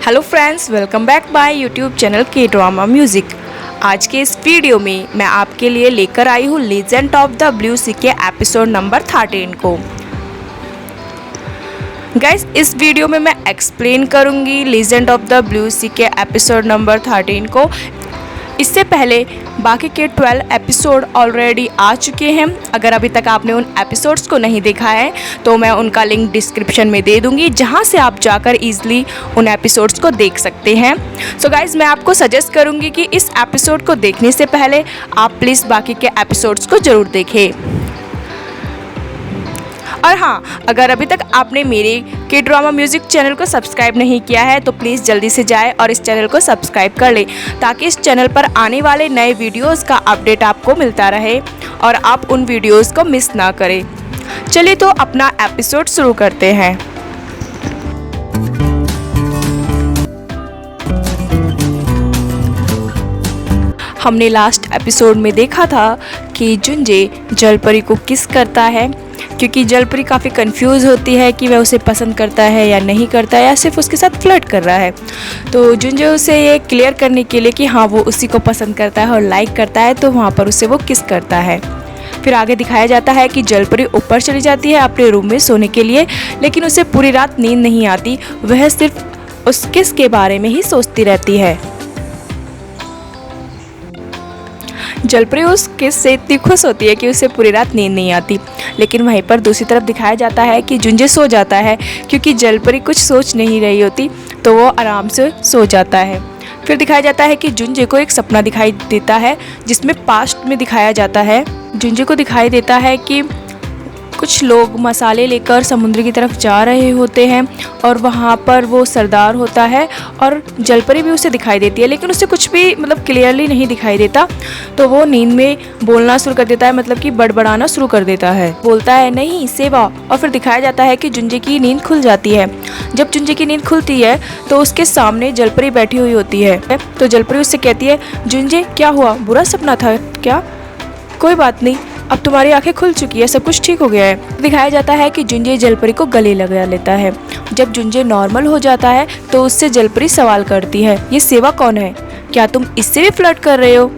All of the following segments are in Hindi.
Hello friends, welcome back by YouTube channel के ड्रामा म्यूज़िक। आज के इस वीडियो में मैं आपके लिए लेकर आई हूँ लीजेंड ऑफ द ब्लू सी के एपिसोड नंबर 13 को। गाइस, इस वीडियो में मैं एक्सप्लेन करूँगी लीजेंड ऑफ द ब्लू सी के एपिसोड नंबर 13 को। इससे पहले बाकी के 12 एपिसोड ऑलरेडी आ चुके हैं। अगर अभी तक आपने उन एपिसोड्स को नहीं देखा है तो मैं उनका लिंक डिस्क्रिप्शन में दे दूंगी, जहां से आप जाकर ईजिली उन एपिसोड्स को देख सकते हैं। सो गाइज, मैं आपको सजेस्ट करूंगी कि इस एपिसोड को देखने से पहले आप प्लीज़ बाकी के एपिसोड्स को ज़रूर देखें। और हाँ, अगर अभी तक आपने मेरे के ड्रामा म्यूज़िक चैनल को सब्सक्राइब नहीं किया है तो प्लीज़ जल्दी से जाएं और इस चैनल को सब्सक्राइब कर लें, ताकि इस चैनल पर आने वाले नए वीडियोस का अपडेट आपको मिलता रहे और आप उन वीडियोस को मिस ना करें। चलिए तो अपना एपिसोड शुरू करते हैं। हमने लास्ट एपिसोड में देखा था कि जुंजे जलपरी को किस करता है, क्योंकि जलपरी काफ़ी कंफ्यूज होती है कि वह उसे पसंद करता है या नहीं करता है, या सिर्फ उसके साथ फ्लर्ट कर रहा है। तो जुंजे उसे ये क्लियर करने के लिए कि हाँ वो उसी को पसंद करता है और लाइक करता है, तो वहाँ पर उसे वो किस करता है। फिर आगे दिखाया जाता है कि जलपरी ऊपर चली जाती है अपने रूम में सोने के लिए, लेकिन उसे पूरी रात नींद नहीं आती। वह सिर्फ उस किस के बारे में ही सोचती रहती है। जलपरी उस किस से इतनी खुश होती है कि उसे पूरी रात नींद नहीं आती। लेकिन वहीं पर दूसरी तरफ दिखाया जाता है कि जुंजे सो जाता है, क्योंकि जलपरी कुछ सोच नहीं रही होती, तो वो आराम से सो जाता है। फिर दिखाया जाता है कि जुंजे को एक सपना दिखाई देता है, जिसमें पास्ट में दिखाया जाता है। जुंजे को दिखाई देता है कि कुछ लोग मसाले लेकर समुद्र की तरफ जा रहे होते हैं और वहाँ पर वो सरदार होता है और जलपरी भी उसे दिखाई देती है, लेकिन उसे कुछ भी क्लियरली नहीं दिखाई देता। तो वो नींद में बोलना शुरू कर देता है, कि बड़बड़ाना शुरू कर देता है। बोलता है नहीं सेवा। और फिर दिखाया जाता है कि जुंजे की नींद खुल जाती है। जब जुंजे की नींद खुलती है तो उसके सामने जलपरी बैठी हुई होती है। तो जलपरी उससे कहती है, जुंजे क्या हुआ, बुरा सपना था क्या? कोई बात नहीं, अब तुम्हारी आंखें खुल चुकी है, सब कुछ ठीक हो गया है। दिखाया जाता है कि जुंजे जलपरी को गले लगा लेता है। जब जुंजे नॉर्मल हो जाता है तो उससे जलपरी सवाल करती है, ये सेवा कौन है? क्या तुम इससे भी फ्लर्ट कर रहे हो?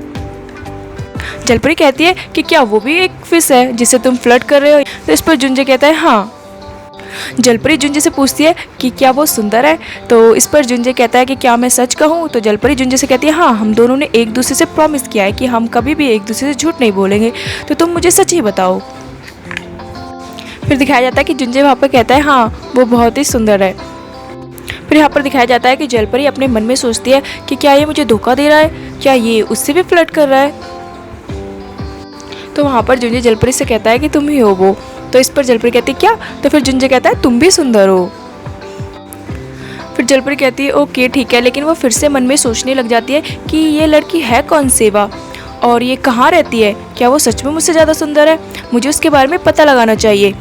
जलपरी कहती है कि क्या वो भी एक फिश है जिससे तुम फ्लर्ट कर रहे हो? तो इस पर जुंजे कहता है हाँ। जलपरी जुंजे से पूछती है कि क्या वो सुंदर है? तो इस पर जुंजे कहता है कि क्या मैं सच कहूँ? तो जलपरी जुंजे से कहती है हाँ, हम दोनों ने एक दूसरे से प्रॉमिस किया है कि हम कभी भी एक दूसरे से झूठ नहीं बोलेंगे, तो तुम मुझे सच ही बताओ। फिर दिखाया जाता है कि जुंजे वहाँ पर कहता है हाँ वो बहुत ही सुंदर है। फिर यहाँ पर दिखाया जाता है कि जलपरी अपने मन में सोचती है कि क्या ये मुझे धोखा दे रहा है, क्या ये उससे भी फ्लर्ट कर रहा है। तो वहाँ पर जुंजे जलपरी से कहता है कि तुम ही हो वो। तो इस पर जलपरी कहती है क्या? तो फिर जुंजे कहता है तुम भी सुंदर हो। फिर जलपरी कहती है ओके ठीक है, लेकिन वो फिर से मन में सोचने लग जाती है कि ये लड़की है कौन सेवा, और ये कहाँ रहती है? क्या वो सच में मुझसे ज़्यादा सुंदर है? मुझे उसके बारे में पता लगाना चाहिए।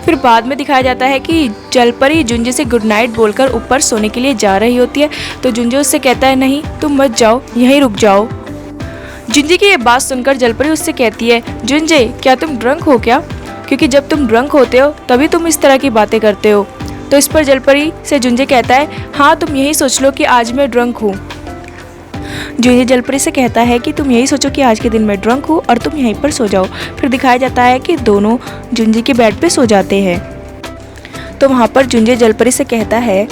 फिर बाद में दिखाया जाता है कि जलपरी जुंजे से गुड नाइट बोलकर ऊपर सोने के लिए जा रही होती है। तो जुंजे उससे कहता है नहीं, तुम मत जाओ, यहीं रुक जाओ। जुंजे की ये बात सुनकर जलपरी उससे कहती है, जुंजे क्या तुम ड्रंक हो क्या? क्योंकि जब तुम ड्रंक होते हो तभी तुम इस तरह की बातें करते हो। तो इस पर जलपरी से जुंजे कहता है हाँ, तुम यही सोच लो कि आज मैं ड्रंक हूँ। जुंजे जलपरी से कहता है कि तुम यही सोचो कि आज के दिन मैं ड्रंक हूँ और तुम यहीं पर सो जाओ। फिर दिखाया जाता है कि दोनों जुंजे के बेड पे सो जाते हैं। तो वहाँ पर जुंजे जलपरी से कहता है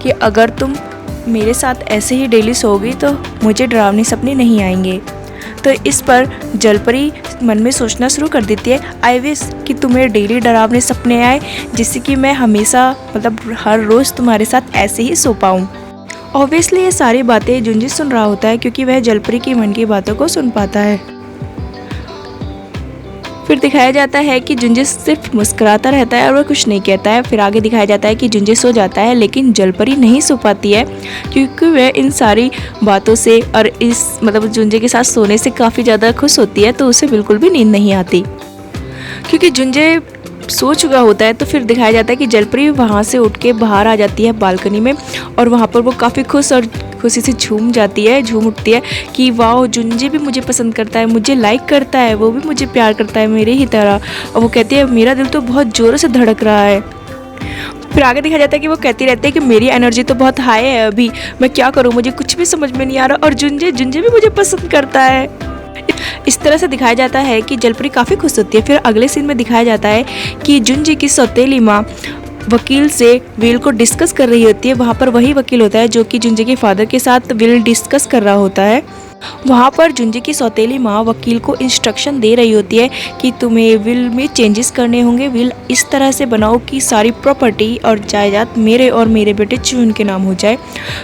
कि अगर तुम मेरे साथ ऐसे ही डेली सोओगी तो मुझे डरावनी सपने नहीं आएंगे। तो इस पर जलपरी मन में सोचना शुरू कर देती है, आई विश कि तुम्हें डेली डरावने सपने आए, जिससे कि मैं हमेशा हर रोज़ तुम्हारे साथ ऐसे ही सो पाऊँ। ऑब्वियसली ये सारी बातें जुंजे सुन रहा होता है, क्योंकि वह जलपरी की मन की बातों को सुन पाता है। फिर दिखाया जाता है कि जुंजे सिर्फ मुस्कुराता रहता है और वह कुछ नहीं कहता है। फिर आगे दिखाया जाता है कि जुंजे सो जाता है, लेकिन जलपरी नहीं सो पाती है, क्योंकि वह इन सारी बातों से और इस जुंजे के साथ सोने से काफ़ी ज़्यादा खुश होती है। तो उसे बिल्कुल भी नींद नहीं आती, क्योंकि जुंजे सो चुका होता है। तो फिर दिखाया जाता है कि जलपरी वहाँ से उठ के बाहर आ जाती है बालकनी में, और वहाँ पर वो काफ़ी खुश और खुशी से झूम उठती है कि वाह, जुंजे भी मुझे पसंद करता है, मुझे लाइक करता है, वो भी मुझे प्यार करता है मेरे ही तरह। और वो कहती है मेरा दिल तो बहुत ज़ोरों से धड़क रहा है। फिर आगे दिखाया जाता है कि वो कहती रहती है कि मेरी एनर्जी तो बहुत हाई है अभी, मैं क्या करूँ, मुझे कुछ भी समझ में नहीं आ रहा और जुंजे जुंजे भी मुझे पसंद करता है। इस तरह से दिखाया जाता है कि जलपरी काफ़ी खुश होती है। फिर अगले सीन में दिखाया जाता है कि जुंजी की सौतेली माँ वकील से विल को डिस्कस कर रही होती है। वहाँ पर वही वकील होता है जो कि जुंजे के फादर के साथ विल डिस्कस कर रहा होता है। वहाँ पर जुंजे की सौतेली माँ वकील को इंस्ट्रक्शन दे रही होती है कि तुम्हें विल में चेंजेस करने होंगे। विल इस तरह से बनाओ कि सारी प्रॉपर्टी और जायदाद मेरे और मेरे बेटे चुन के नाम हो जाए।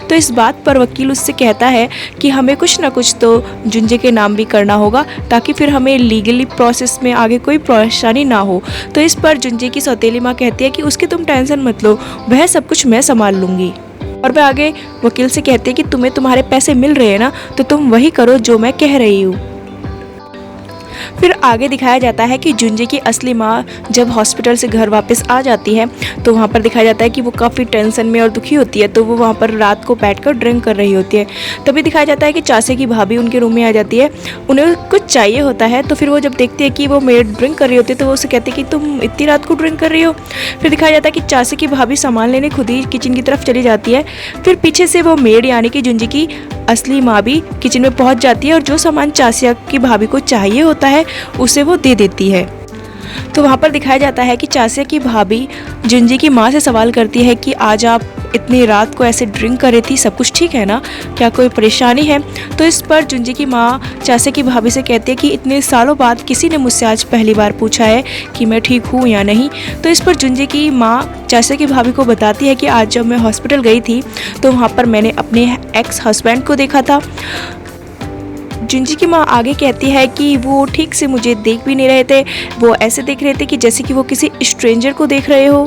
तो इस बात पर वकील उससे कहता है कि हमें कुछ ना कुछ तो जुंजे के नाम भी करना होगा ताकि फिर हमें लीगली प्रोसेस में आगे कोई परेशानी ना हो। तो इस पर जुंजे की सौतेली माँ कहती है कि उसकी तुम टेंशन मत लो, वह सब कुछ मैं संभाल लूँगी। और वह आगे वकील से कहती है कि तुम्हें तुम्हारे पैसे मिल रहे हैं ना, तो तुम वही करो जो मैं कह रही हूँ। फिर आगे दिखाया जाता है कि जुंजे की असली माँ जब हॉस्पिटल से घर वापस आ जाती है तो वहाँ पर दिखाया जाता है कि वो काफ़ी टेंशन में और दुखी होती है। तो वो वहाँ पर रात को बैठकर ड्रिंक कर रही होती है। तभी दिखाया जाता है कि चाचे की भाभी उनके रूम में आ जाती है, उन्हें कुछ चाहिए होता है। तो फिर वो जब देखती है कि वो मेड ड्रिंक कर रही होती है तो वो उसे कहती है कि तुम इतनी रात को ड्रिंक कर रही हो। फिर दिखाया जाता है कि चाचे की भाभी सामान लेने खुद ही किचन की तरफ चली जाती है। फिर पीछे से वो मेड यानी कि जुंजे की असली माँ भी किचन में पहुँच जाती है और जो सामान चासिया की भाभी को चाहिए होता है उसे वो दे देती है। तो वहाँ पर दिखाया जाता है कि चासिया की भाभी जुंजे की माँ से सवाल करती है कि आज आप इतनी रात को ऐसे ड्रिंक कर रही थी, सब कुछ ठीक है ना, क्या कोई परेशानी है। तो इस पर जुंजे की माँ चासिया की भाभी से कहती है कि इतने सालों बाद किसी ने मुझसे आज पहली बार पूछा है कि मैं ठीक हूँ या नहीं। तो इस पर जुंजे की माँ चासिया की भाभी को बताती है कि आज जब मैं हॉस्पिटल गई थी तो वहाँ पर मैंने अपने एक्स हस्बैंड को देखा था। जुंजी की माँ आगे कहती है कि वो ठीक से मुझे देख भी नहीं रहे थे, वो ऐसे देख रहे थे कि जैसे कि वो किसी स्ट्रेंजर को देख रहे हो।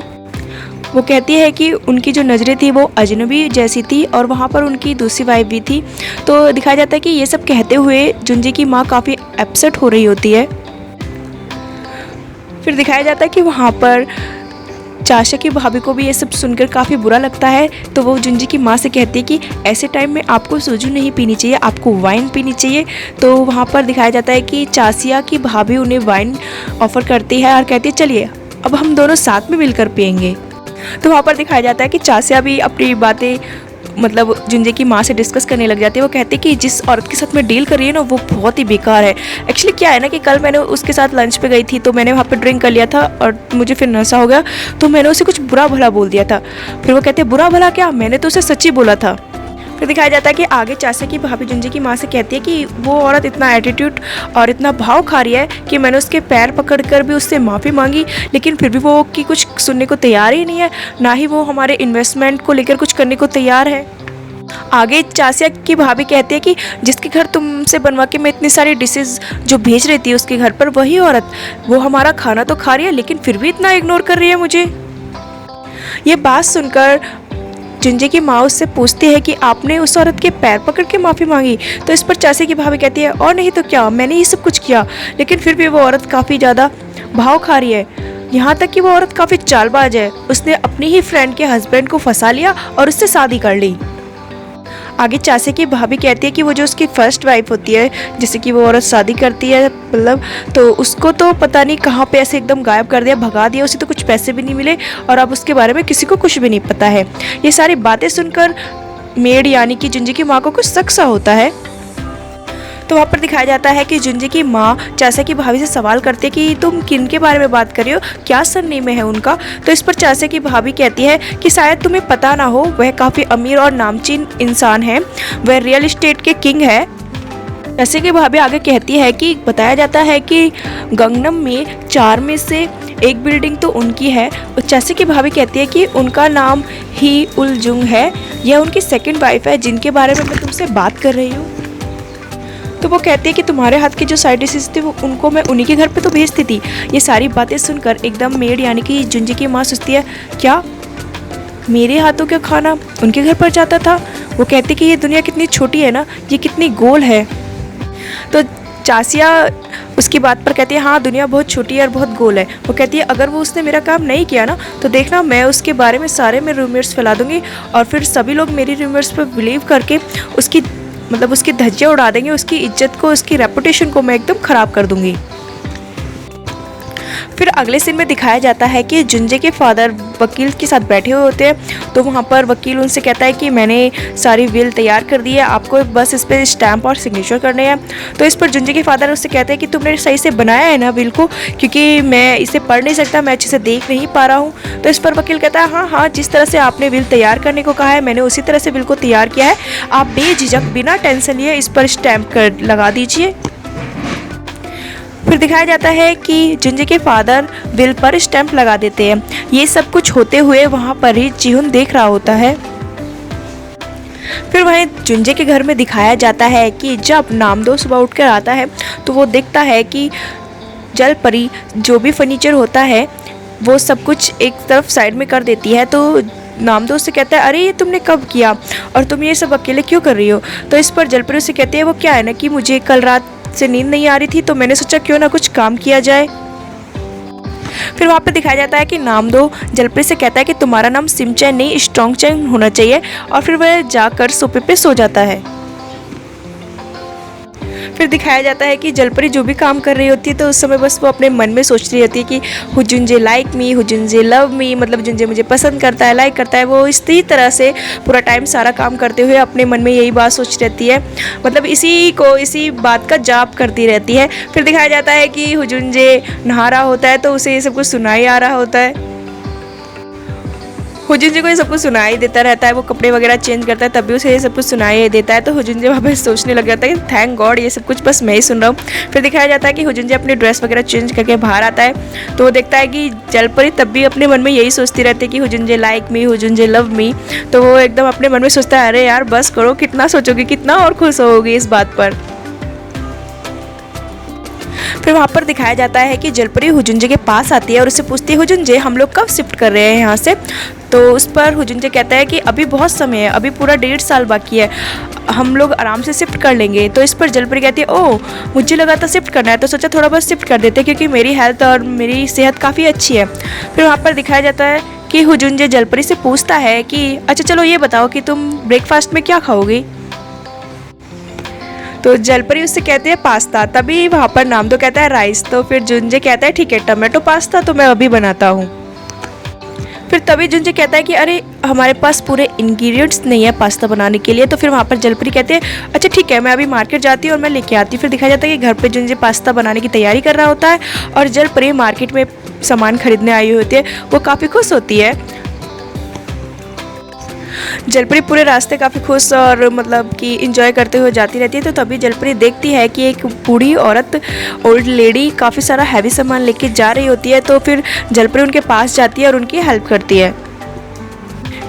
वो कहती है कि उनकी जो नज़रें थी वो अजनबी जैसी थी और वहाँ पर उनकी दूसरी वाइफ भी थी। तो दिखाया जाता है कि ये सब कहते हुए जुंजी की माँ काफ़ी अपसेट हो रही होती है। फिर दिखाया जाता है कि वहाँ पर चाचा की भाभी को भी ये सब सुनकर काफ़ी बुरा लगता है। तो वो जुंजी की माँ से कहती है कि ऐसे टाइम में आपको सोजू नहीं पीनी चाहिए, आपको वाइन पीनी चाहिए। तो वहाँ पर दिखाया जाता है कि चासिया की भाभी उन्हें वाइन ऑफ़र करती है और कहती है चलिए अब हम दोनों साथ में मिलकर पियेंगे। तो वहाँ पर दिखाया जाता है कि चासिया भी अपनी बातें मतलब जुंजे की माँ से डिस्कस करने लग जाती है। वो कहती है कि जिस औरत के साथ मैं डील कर रही है ना वो बहुत ही बेकार है। एक्चुअली क्या है ना कि कल मैंने उसके साथ लंच पे गई थी तो मैंने वहाँ पे ड्रिंक कर लिया था और मुझे फिर नशा हो गया तो मैंने उसे कुछ बुरा भला बोल दिया था। फिर वो कहते हैं बुरा भला क्या, मैंने तो उसे सच्ची बोला था। फिर दिखाया जाता है कि आगे चाचा की भाभी जुंजे की माँ से कहती है कि वो औरत इतना एटीट्यूड और इतना भाव खा रही है कि मैंने उसके पैर पकड़कर भी उससे माफ़ी मांगी लेकिन फिर भी वो कि कुछ सुनने को तैयार ही नहीं है, ना ही वो हमारे इन्वेस्टमेंट को लेकर कुछ करने को तैयार है। आगे चासिया की भाभी कहती है कि जिसके घर तुमसे बनवा के मैं इतनी सारी डिशेस जो भेज रही थी उसके घर पर वही औरत वो हमारा खाना तो खा रही है लेकिन फिर भी इतना इग्नोर कर रही है मुझे। ये बात सुनकर जुंजे की माँ उससे पूछती है कि आपने उस औरत के पैर पकड़ के माफ़ी मांगी। तो इस पर चाची की भाभी कहती है और नहीं तो क्या, मैंने ये सब कुछ किया लेकिन फिर भी वो औरत काफ़ी ज़्यादा भाव खा रही है। यहाँ तक कि वो औरत काफ़ी चालबाज है, उसने अपनी ही फ्रेंड के हस्बैंड को फंसा लिया और उससे शादी कर ली। आगे चाचे की भाभी कहती है कि वो जो उसकी फर्स्ट वाइफ होती है जिससे कि वो औरत शादी करती है मतलब तो उसको तो पता नहीं कहाँ पे ऐसे एकदम गायब कर दिया, भगा दिया, उसे तो कुछ पैसे भी नहीं मिले और अब उसके बारे में किसी को कुछ भी नहीं पता है। ये सारी बातें सुनकर मेड यानी कि जुंजे की माँ को कुछ शक सा होता है। तो वहाँ पर दिखाया जाता है कि जुंजे की माँ चाचा की भाभी से सवाल करती है कि तुम किन के बारे में बात कर रही हो, क्या सरनेम है उनका। तो इस पर चाचा की भाभी कहती है कि शायद तुम्हें पता ना हो, वह काफ़ी अमीर और नामचीन इंसान है, वह रियल एस्टेट के किंग है। चाचा की भाभी आगे कहती है कि बताया जाता है कि गंगनम में 4 में से एक बिल्डिंग तो उनकी है। और चाचा की भाभी कहती है कि उनका नाम ही उलजुंग है, यह उनकी सेकंड वाइफ है जिनके बारे में मैं तुमसे बात कर रही हूँ। तो वो कहती है कि तुम्हारे हाथ की जो साइड डिशेज थी वो उनको मैं उन्हीं के घर पे तो भेजती थी। ये सारी बातें सुनकर एकदम मेड यानी कि जुंजे की माँ सोचती है क्या मेरे हाथों का खाना उनके घर पर जाता था। वो कहती कि ये दुनिया कितनी छोटी है ना, ये कितनी गोल है। तो चासिया उसकी बात पर कहती है हाँ दुनिया बहुत छोटी है और बहुत गोल है। वो कहती है अगर वो उसने मेरा काम नहीं किया ना तो देखना मैं उसके बारे में सारे में रूमर्स फैला दूंगी और फिर सभी लोग मेरी रूमर्स पर बिलीव करके उसकी धज्जियाँ उड़ा देंगे, उसकी इज्जत को, उसकी रेपुटेशन को मैं एकदम ख़राब कर दूंगी। फिर अगले सीन में दिखाया जाता है कि जुंजे के फादर वकील के साथ बैठे हुए होते हैं। तो वहाँ पर वकील उनसे कहता है कि मैंने सारी विल तैयार कर दी है, आपको बस इस पर स्टैम्प और सिग्नेचर करने हैं। तो इस पर जुंजे के फादर उससे कहते हैं कि तुमने सही से बनाया है ना विल को, क्योंकि मैं इसे पढ़ नहीं सकता, मैं अच्छे से देख नहीं पा रहा हूँ। तो इस पर वकील कहता है हाँ, जिस तरह से आपने विल तैयार करने को कहा है मैंने उसी तरह से विल को तैयार किया है, आप बेझिझक बिना टेंशन लिए इस पर स्टैम्प कर लगा दीजिए। फिर दिखाया जाता है कि जुंजे के फादर विल पर स्टैंप लगा देते हैं। ये सब कुछ होते हुए वहाँ पर ही जीहुन देख रहा होता है। फिर वहीं जुंजे के घर में दिखाया जाता है कि जब नामदो सुबह उठकर आता है तो वो देखता है कि जल परी जो भी फर्नीचर होता है वो सब कुछ एक तरफ साइड में कर देती है। तो नामदो से कहता है अरे ये तुमने कब किया और तुम ये सब अकेले क्यों कर रही हो। तो इस पर जलपरी से कहते हैं वो क्या है ना कि मुझे कल रात से नींद नहीं आ रही थी तो मैंने सोचा क्यों ना कुछ काम किया जाए। फिर वहाँ पे दिखाया जाता है कि नामदो जलपरी से कहता है कि तुम्हारा नाम सिमचैन नहीं स्ट्रॉन्ग चैन होना चाहिए, और फिर वह जाकर सोफे पे सो जाता है। फिर दिखाया जाता है कि जलपरी जो भी काम कर रही होती है तो उस समय बस वो अपने मन में सोच रही होती है कि हुजुंजे लाइक मी, हुजुंजे लव मी, मतलब जुंजे मुझे पसंद करता है, लाइक करता है। वो इसी तरह से पूरा टाइम सारा काम करते हुए अपने मन में यही बात सोच रहती है, मतलब इसी बात का जाप करती रहती है। फिर दिखाया जाता है कि हुजुंजे नहा रहा होता है तो उसे ये सब कुछ सुनाई आ रहा होता है। हुजुंजे को ये सब कुछ सुनाई देता रहता है, वो कपड़े वगैरह चेंज करता है तब भी उसे ये सब कुछ सुनाई देता है। तो हुजुंजे वहाँ पे सोचने लग जाता है कि थैंक गॉड ये सब कुछ बस मैं ही सुन रहा हूँ। फिर दिखाया जाता है कि हुजुंजे अपनी ड्रेस वगैरह चेंज करके बाहर आता है तो वो देखता है कि जलपरी तब भी अपने मन में यही सोचती रहती है कि हुजुंजे लाइक मी, हुजुंजे लव मी। तो वो एकदम अपने मन में सोचता है अरे यार बस करो, कितना सोचोगी, कितना और खुश होगी इस बात पर। फिर वहाँ पर दिखाया जाता है कि जलपरी हुजुंजे के पास आती है और उससे पूछती है हुजुंजे हम लोग कब शिफ्ट कर रहे हैं यहाँ से। तो उस पर हुजुंजे कहता है कि अभी बहुत समय है, अभी पूरा 1.5 साल बाकी है, हम लोग आराम से शिफ्ट कर लेंगे। तो इस पर जलपरी कहती है ओह मुझे लगा था शिफ्ट करना है तो सोचा थोड़ा बहुत शिफ्ट कर देते क्योंकि मेरी हेल्थ और मेरी सेहत काफ़ी अच्छी है। फिर वहाँ पर दिखाया जाता है कि हुजुंजे जलपरी से पूछता है कि अच्छा चलो ये बताओ कि तुम ब्रेकफास्ट में क्या खाओगी। तो जलपरी उससे कहते हैं पास्ता। तभी वहाँ पर नामदो कहता है राइस। तो फिर जुंजे कहता है ठीक है टमाटो पास्ता तो मैं अभी बनाता हूँ। फिर तभी जुंजे कहता है कि अरे हमारे पास पूरे इंग्रेडिएंट्स नहीं है पास्ता बनाने के लिए। तो फिर वहाँ पर जलपरी कहते हैं अच्छा ठीक है मैं अभी मार्केट जाती हूँ और मैं लेके आती हूँ। फिर दिखाया जाता है कि घर पे जुंजे पास्ता बनाने की तैयारी कर रहा होता है और जलपरी मार्केट में सामान खरीदने आई हुई होती है, वो काफ़ी खुश होती है। जलपरी पूरे रास्ते काफ़ी खुश और मतलब कि इंजॉय करते हुए जाती रहती है। तो तभी जलपरी देखती है कि एक बूढ़ी औरत ओल्ड लेडी काफ़ी सारा हैवी सामान लेके जा रही होती है। तो फिर जलपरी उनके पास जाती है और उनकी हेल्प करती है।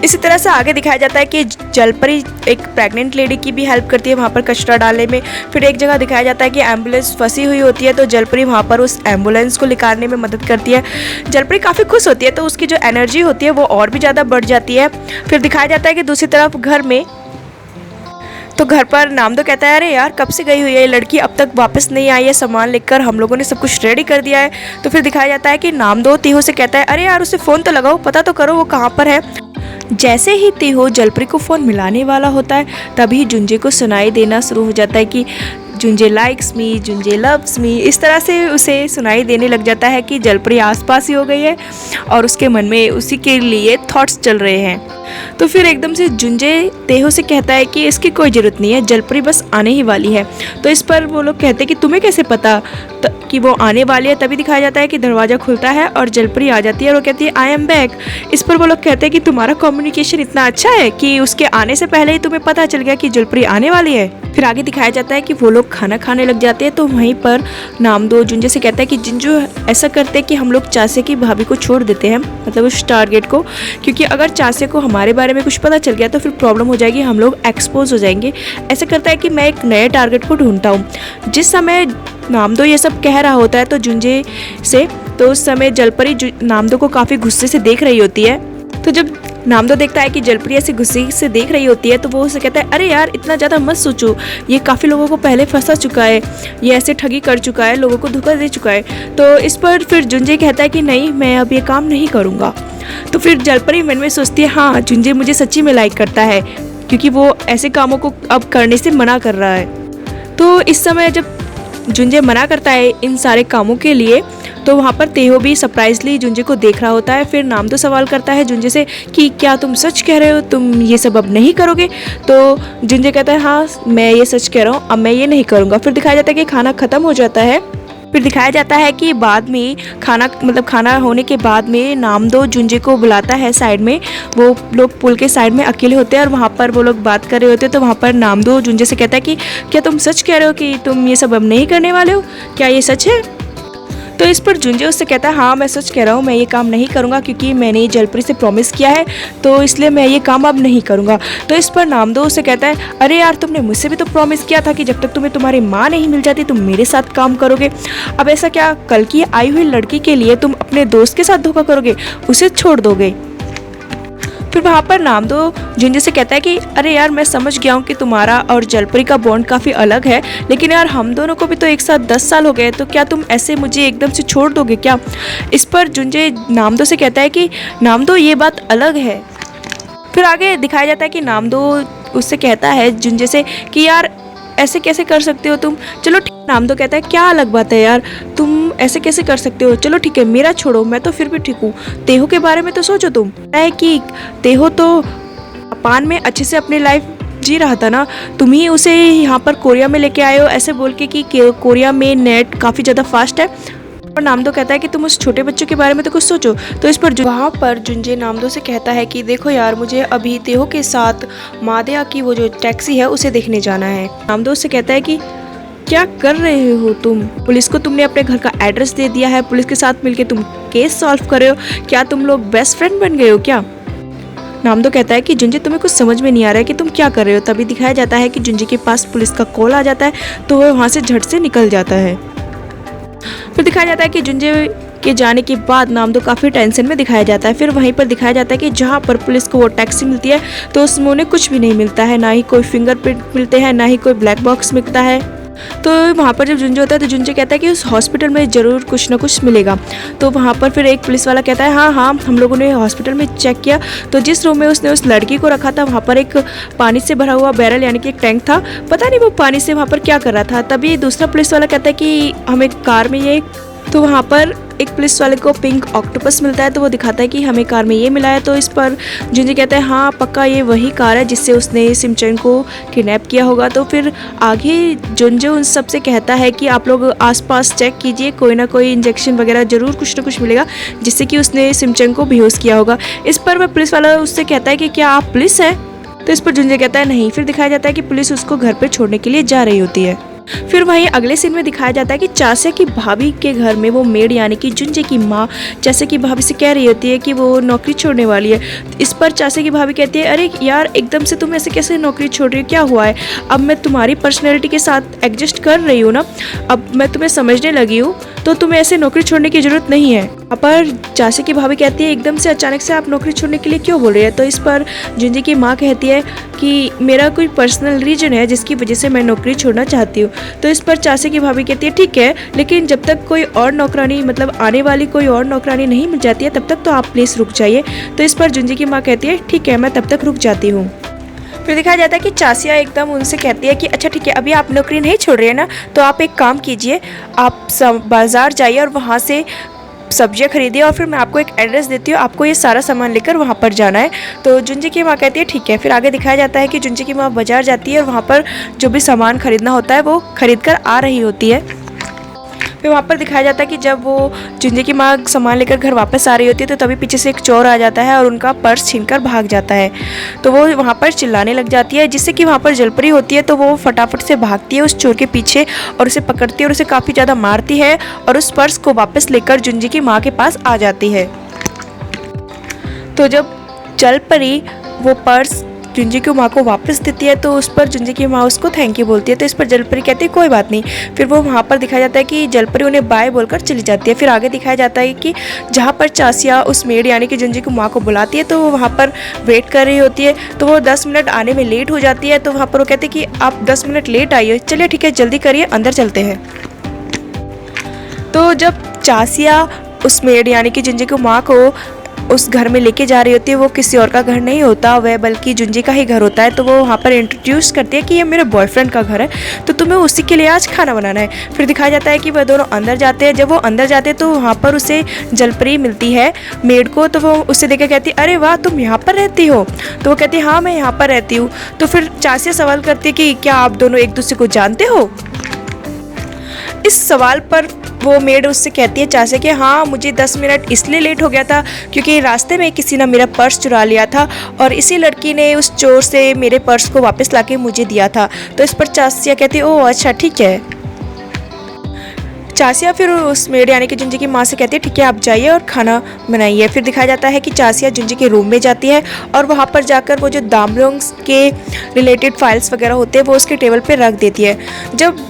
इसी तरह से आगे दिखाया जाता है कि जलपरी एक प्रेग्नेंट लेडी की भी हेल्प करती है वहाँ पर कचरा डालने में। फिर एक जगह दिखाया जाता है कि एम्बुलेंस फंसी हुई होती है तो जलपरी वहाँ पर उस एम्बुलेंस को निकालने में मदद करती है। जलपरी काफ़ी खुश होती है तो उसकी जो एनर्जी होती है वो और भी ज़्यादा बढ़ जाती है। फिर दिखाया जाता है कि दूसरी तरफ घर में तो घर पर नामदो कहता है अरे यार कब से गई हुई है ये लड़की, अब तक वापस नहीं आई है सामान लेकर, हम लोगों ने सब कुछ रेडी कर दिया है। तो फिर दिखाया जाता है कि नामदो तीहो से कहता है अरे यार उसे फ़ोन तो लगाओ, पता तो करो वो कहाँ पर है। जैसे ही तीहो जलपरी को फ़ोन मिलाने वाला होता है तभी जुंजे को सुनाई देना शुरू हो जाता है कि जुंजे लाइक्स मी, जुंजे लव्स मी। इस तरह से उसे सुनाई देने लग जाता है कि जलपरी आसपास ही हो गई है और उसके मन में उसी के लिए थॉट्स चल रहे हैं। तो फिर एकदम से जुंजे तेहो से कहता है कि इसकी कोई ज़रूरत नहीं है, जलपरी बस आने ही वाली है। तो इस पर वो लोग कहते हैं कि तुम्हें कैसे पता कि वो आने वाली है। तभी दिखाया जाता है कि दरवाज़ा खुलता है और जलपरी आ जाती है और वो कहती है आई एम बैक। इस पर वो लोग कहते हैं कि तुम्हारा कम्युनिकेशन इतना अच्छा है कि उसके आने से पहले ही तुम्हें पता चल गया कि जलपरी आने वाली है। फिर आगे दिखाया जाता है कि वो लोग खाना खाने लग जाते हैं। तो वहीं पर नामदो जुंजे से कहता है कि जिंजू ऐसा करते हैं कि हम लोग चासे की भाभी को छोड़ देते हैं, मतलब उस टारगेट को, क्योंकि अगर चासे को हमारे बारे में कुछ पता चल गया तो फिर प्रॉब्लम हो जाएगी, हम लोग एक्सपोज हो जाएंगे। ऐसा करता है कि मैं एक नए टारगेट को ढूंढता हूँ। जिस समय नामदो ये सब कह रहा होता है तो जुंजे से, तो उस समय जलपरी नामदो को काफ़ी गुस्से से देख रही होती है। तो जब नामदो देखता है कि जलपरी ऐसे गुस्से से देख रही होती है तो वो उसे कहता है अरे यार इतना ज़्यादा मत सोचो, ये काफ़ी लोगों को पहले फंसा चुका है, ये ऐसे ठगी कर चुका है, लोगों को धोखा दे चुका है। तो इस पर फिर जुंजे कहता है कि नहीं मैं अब ये काम नहीं करूँगा। तो फिर जलपरी मन में सोचती है हाँ जुंजे मुझे सच्ची में लाइक करता है क्योंकि वो ऐसे कामों को अब करने से मना कर रहा है। तो इस समय जब जुंजे मना करता है इन सारे कामों के लिए तो वहाँ पर तेहो भी सरप्राइजली जुंजे को देख रहा होता है। फिर नामदो सवाल करता है जुंजे से कि क्या तुम सच कह रहे हो, तुम ये सब अब नहीं करोगे। तो जुंजे कहता है हाँ मैं ये सच कह रहा हूँ, अब मैं ये नहीं करूँगा। फिर दिखाया जाता है कि खाना ख़त्म हो जाता है। फिर दिखाया जाता है कि बाद में खाना होने के बाद में नामदो जुंजे को बुलाता है साइड में। वो लोग पुल के साइड में अकेले होते हैं और वहाँ पर वो लोग बात कर रहे होते हैं। तो वहाँ पर नामदो जुंजे से कहता है कि क्या तुम सच कह रहे हो कि तुम ये सब अब नहीं करने वाले हो, क्या ये सच है। तो इस पर जुंजे उससे कहता है हाँ मैं सच कह रहा हूँ, मैं ये काम नहीं करूँगा क्योंकि मैंने जलपरी से प्रॉमिस किया है, तो इसलिए मैं ये काम अब नहीं करूँगा। तो इस पर नामदो उससे कहता है अरे यार तुमने मुझसे भी तो प्रॉमिस किया था कि जब तक तुम्हें तुम्हारी माँ नहीं मिल जाती तुम मेरे साथ काम करोगे। अब ऐसा क्या कल की आई हुई लड़की के लिए तुम अपने दोस्त के साथ धोखा करोगे, उसे छोड़ दोगे। फिर वहाँ पर नामदो जुंजे से कहता है कि अरे यार मैं समझ गया हूँ कि तुम्हारा और जलपरी का बॉन्ड काफ़ी अलग है, लेकिन यार हम दोनों को भी तो एक साथ 10 साल हो गए, तो क्या तुम ऐसे मुझे एकदम से छोड़ दोगे क्या। इस पर जुंजे नामदो से कहता है कि नामदो ये बात अलग है। फिर आगे दिखाया जाता है कि नामदो उससे कहता है जुंजे से कि यार ऐसे कैसे कर सकते हो तुम। चलो ठीक, नामदो कहता है क्या अलग बात है यार, तुम ऐसे कैसे कर सकते हो। चलो ठीक है मेरा छोड़ो, मैं तो फिर भी ठीक हूँ। तेहो के बारे में तो सोचो तुम, है कि तेहो तो जापान में अच्छे से अपनी लाइफ जी रहा था ना, तुम ही उसे यहाँ पर कोरिया में लेके आए हो ऐसे बोल के कि कोरिया में नेट काफ़ी ज़्यादा फास्ट है। और नामदो कहता है कि तुम उस छोटे बच्चों के बारे में तो कुछ सोचो। तो इस पर वहाँ पर जुंजे नामदो से कहता है कि देखो यार मुझे अभी तेहो के साथ मादया की वो जो टैक्सी है उसे देखने जाना है। नामदो से कहता है कि क्या कर रहे हो तुम, पुलिस को तुमने अपने घर का एड्रेस दे दिया है, पुलिस के साथ मिलके तुम केस सॉल्व कर रहे हो, क्या तुम लोग बेस्ट फ्रेंड बन गए हो क्या। नामदो कहता है कि जुंजे तुम्हें कुछ समझ में नहीं आ रहा है कि तुम क्या कर रहे हो। तभी दिखाया जाता है कि जुंजे के पास पुलिस का कॉल आ जाता है, तो वह वहाँ से झट से निकल जाता है। फिर दिखाया जाता है कि जुंजे के जाने के बाद नामदो काफ़ी टेंशन में दिखाया जाता है। फिर वहीं पर दिखाया जाता है कि जहाँ पर पुलिस को वो टैक्सी मिलती है तो उसमें उन्हें कुछ भी नहीं मिलता है, ना ही कोई फिंगरप्रिंट मिलते हैं, ना ही कोई ब्लैक बॉक्स मिलता है। तो वहाँ पर जब जुंजे होता है तो जुंजे कहता है कि उस हॉस्पिटल में ज़रूर कुछ ना कुछ मिलेगा। तो वहाँ पर फिर एक पुलिस वाला कहता है हाँ हम लोगों ने हॉस्पिटल में चेक किया, तो जिस रूम में उसने उस लड़की को रखा था वहाँ पर एक पानी से भरा हुआ बैरल यानी कि एक टैंक था, पता नहीं वो पानी से वहाँ पर क्या कर रहा था। तभी दूसरा पुलिस वाला कहता है कि हमें कार में ये, तो वहाँ पर एक पुलिस वाले को पिंक ऑक्टोपस मिलता है, तो वो दिखाता है कि हमें कार में ये मिला है। तो इस पर जुंजे कहता है हाँ पक्का ये वही कार है जिससे उसने सिमचन को किडनैप किया होगा। तो फिर आगे जुंजे उन सब से कहता है कि आप लोग आसपास चेक कीजिए, कोई ना कोई इंजेक्शन वगैरह ज़रूर कुछ ना कुछ मिलेगा जिससे कि उसने सिमचन को बेहोश किया होगा। इस पर वह पुलिस वाला उससे कहता है कि क्या आप पुलिस है। तो इस पर जुंजे कहता है नहीं। फिर दिखाया जाता है कि पुलिस उसको घर पर छोड़ने के लिए जा रही होती है। फिर वहीं अगले सीन में दिखाया जाता है कि चाचा की भाभी के घर में वो मेड यानी कि जुंजे की माँ चाचा की भाभी से कह रही होती है कि वो नौकरी छोड़ने वाली है। इस पर चाचा की भाभी कहती है अरे यार एकदम से तुम ऐसे कैसे नौकरी छोड़ रही हो, क्या हुआ है। अब मैं तुम्हारी पर्सनैलिटी के साथ एडजस्ट कर रही हूँ ना, अब मैं तुम्हें समझने लगी हूँ, तो तुम्हें ऐसे नौकरी छोड़ने की ज़रूरत नहीं है। पर चाचा की भाभी कहती है एकदम से अचानक से आप नौकरी छोड़ने के लिए क्यों बोल रही है। तो इस पर जुंजे की माँ कहती है कि मेरा कोई पर्सनल रीजन है जिसकी वजह से मैं नौकरी छोड़ना चाहती हूँ। तो इस पर चाचा की भाभी कहती है ठीक है, लेकिन जब तक कोई और नौकरानी मतलब आने वाली कोई और नौकरानी नहीं मिल जाती है तब तक तो आप प्लीज़ रुक जाइए। तो इस पर जुंजे की माँ कहती है ठीक है मैं तब तक रुक जाती हूँ। फिर दिखाया जाता है कि चासिया एकदम उनसे कहती है कि अच्छा ठीक है अभी आप नौकरी नहीं छोड़ रही है ना, तो आप एक काम कीजिए, आप बाज़ार जाइए और वहाँ से सब्जियाँ खरीदिए और फिर मैं आपको एक एड्रेस देती हूँ, आपको ये सारा सामान लेकर वहाँ पर जाना है। तो जुंजे की माँ कहती है ठीक है। फिर आगे दिखाया जाता है कि जुंजे की माँ बाज़ार जाती है और वहाँ पर जो भी सामान खरीदना होता है वो खरीद कर आ रही होती है। फिर वहाँ पर दिखाया जाता है कि जब वो जुंजे की माँ सामान लेकर घर वापस आ रही होती है तो तभी पीछे से एक चोर आ जाता है और उनका पर्स छीनकर भाग जाता है। तो वो वहाँ पर चिल्लाने लग जाती है, जिससे कि वहाँ पर जलपरी होती है तो वो फटाफट से भागती है उस चोर के पीछे और उसे पकड़ती है और उसे काफ़ी ज़्यादा मारती है और उस पर्स को वापस लेकर जुंजे की माँ के पास आ जाती है। तो जब जलपरी वो पर्स जुंजे की माँ को वापस देती है तो उस पर जुंजे की माँ उसको थैंक यू बोलती है। तो इस पर जलपरी कहती है कोई बात नहीं। फिर वो वहाँ पर दिखाया जाता है कि जलपरी उन्हें बाय बोलकर चली जाती है। फिर आगे दिखाया जाता है कि जहाँ पर चासिया उस मेड यानी कि जुंजे की माँ को बुलाती है तो वो वहाँ पर वेट कर रही होती है। तो वो 10 मिनट आने में लेट हो जाती है। तो वहाँ पर वो कहते हैं कि आप 10 मिनट लेट आइए, चलिए ठीक है जल्दी करिए अंदर चलते हैं। तो जब चासिया उस मेड यानी कि जुंजे की माँ को उस घर में लेके जा रही होती है वो किसी और का घर नहीं होता, वह बल्कि जुंजी का ही घर होता है। तो वो वहाँ पर इंट्रोड्यूस करती है कि ये मेरे बॉयफ्रेंड का घर है, तो तुम्हें उसी के लिए आज खाना बनाना है। फिर दिखाया जाता है कि वह दोनों अंदर जाते हैं। जब वो अंदर जाते हैं तो वहाँ पर उसे जलपरी मिलती है मेड को। तो वो उससे देखकर कहती है अरे वाह, तुम यहाँ पर रहती हो? तो वो कहती है हाँ, मैं यहाँ पर रहती हूँ। तो फिर चासिया सवाल करती है कि क्या आप दोनों एक दूसरे को जानते हो? इस सवाल पर वो मेड उससे कहती है चाचा कि हाँ, मुझे 10 मिनट इसलिए लेट हो गया था क्योंकि रास्ते में किसी ने मेरा पर्स चुरा लिया था और इसी लड़की ने उस चोर से मेरे पर्स को वापस लाके मुझे दिया था। तो इस पर चासिया कहती है ओह अच्छा ठीक है। चासिया फिर उस मेड यानी कि जुंजी की माँ से कहती है ठीक है आप जाइए और खाना बनाइए। फिर दिखाया जाता है कि चासिया जुंजी के रूम में जाती है और वहाँ पर जाकर वो जो दामरोंग्स के रिलेटेड फाइल्स वगैरह होते हैं वो उसके टेबल पे रख देती है। जब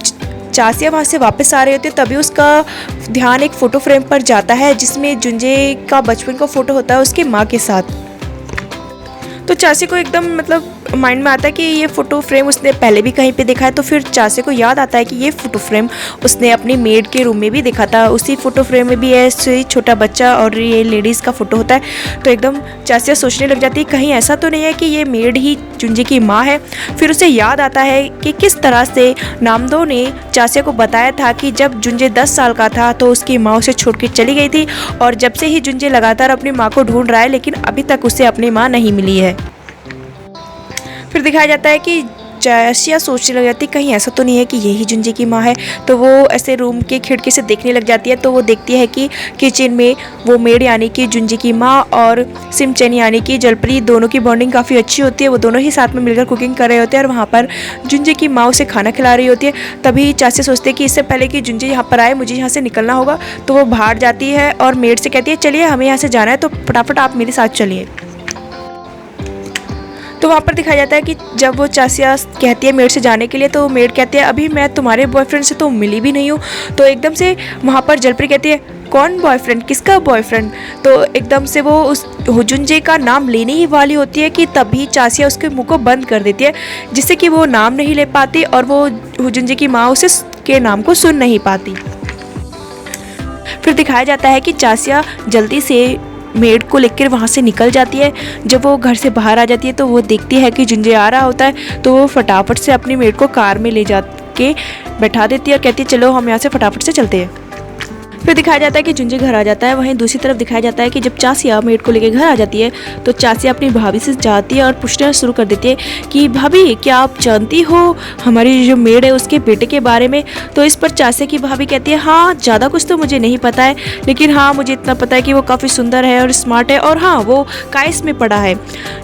चासिया वहाँ से वापस आ रही होती है तभी उसका ध्यान एक फ़ोटो फ्रेम पर जाता है जिसमें जुंजे का बचपन का फ़ोटो होता है उसकी माँ के साथ। तो चासी को एकदम मतलब माइंड में आता है कि ये फ़ोटो फ्रेम उसने पहले भी कहीं पे देखा है। तो फिर चासी को याद आता है कि ये फ़ोटो फ्रेम उसने अपनी मेड के रूम में भी देखा था। उसी फ़ोटो फ्रेम में भी ऐसे छोटा बच्चा और ये लेडीज़ का फ़ोटो होता है। तो एकदम चासिया सोचने लग जाती है कहीं ऐसा तो नहीं है कि ये मेड ही जुंजी की माँ है। फिर उसे याद आता है कि किस तरह से नामदो ने चासिया को बताया था कि जब जुंजे 10 साल का था तो उसकी माँ उसे छोड़ के चली गई थी और जब से ही जुंजे लगातार अपनी माँ को ढूंढ रहा है लेकिन अभी तक उसे अपनी माँ नहीं मिली है। फिर दिखाया जाता है कि चासिया सोचने लग जाती है कहीं ऐसा तो नहीं है कि यही जुंजी की माँ है। तो वो ऐसे रूम के खिड़की से देखने लग जाती है तो वो देखती है कि किचन में वो मेड यानी कि जुंजी की माँ और सिमचेन यानी कि जलपरी दोनों की बॉन्डिंग काफ़ी अच्छी होती है। वो दोनों ही साथ में मिलकर कुकिंग कर रहे होते हैं और वहाँ पर जुंजी की माँ उसे खाना खिला रही होती है। तभी चासिया सोचते हैं कि इससे पहले कि जुंजी यहाँ पर आए मुझे यहाँ से निकलना होगा। तो वो बाहर जाती है और मेड से कहती है चलिए हमें यहाँ से जाना है तो फटाफट आप मेरे साथ चलिए। तो वहाँ पर दिखाया जाता है कि जब वो चासिया कहती है मेड से जाने के लिए तो मेड कहती है अभी मैं तुम्हारे बॉयफ्रेंड से तो मिली भी नहीं हूँ। तो एकदम से वहाँ पर जलपरी कहती है कौन बॉयफ्रेंड, किसका बॉयफ्रेंड? तो एकदम से वो उस जुंजे का नाम लेने ही वाली होती है कि तभी चासिया उसके मुंह को बंद कर देती है जिससे कि वो नाम नहीं ले पाती और वो जुंजे की माँ उसे के नाम को सुन नहीं पाती। फिर दिखाया जाता है कि चासिया जल्दी से मेड को लेकर वहाँ से निकल जाती है। जब वो घर से बाहर आ जाती है तो वो देखती है कि जुंजे आ रहा होता है तो वो फटाफट से अपनी मेड को कार में ले जा के बैठा देती है और कहती है चलो हम यहाँ से फटाफट से चलते हैं। फिर दिखाया जाता है कि जुंजे घर आ जाता है। वहीं दूसरी तरफ दिखाया जाता है कि जब चासिया मेड को लेकर घर आ जाती है तो चासिया अपनी भाभी से जाती है और पूछना शुरू कर देती है कि भाभी क्या आप जानती हो हमारी जो मेड है उसके बेटे के बारे में? तो इस पर चासिया की भाभी कहती है हाँ, ज़्यादा कुछ तो मुझे नहीं पता है लेकिन हाँ मुझे इतना पता है कि वो काफ़ी सुंदर है और स्मार्ट है और हाँ वो काइस में पढ़ा है।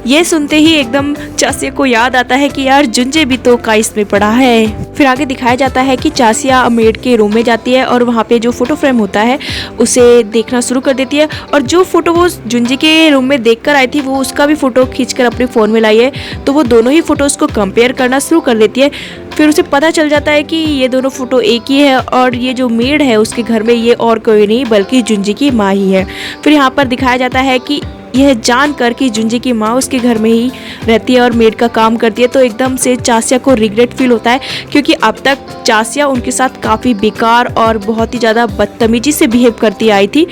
ये सुनते ही एकदम चासिया को याद आता है कि यार जुंजे भी तो काइस में पढ़ा है। फिर आगे दिखाया जाता है कि चासिया मेड के रूम में जाती है और वहाँ पे जो फोटो फ्रेम होता है उसे देखना शुरू कर देती है और जो फोटो वो जुंजी के रूम में देखकर आई थी वो उसका भी फोटो खींचकर अपने फ़ोन में लाई है। तो वो दोनों ही फोटोज़ को कंपेयर करना शुरू कर देती है। फिर उसे पता चल जाता है कि ये दोनों फ़ोटो एक ही है और ये जो मेड है उसके घर में ये और कोई नहीं बल्कि जुंजी की माँ ही है। फिर यहाँ पर दिखाया जाता है कि यह जानकर कि जुंजी की माँ उसके घर में ही रहती है और मेड का काम करती है तो एकदम से चासिया को रिग्रेट फील होता है क्योंकि अब तक चासिया उनके साथ काफ़ी बेकार और बहुत ही ज़्यादा बदतमीजी से बिहेव करती आई थी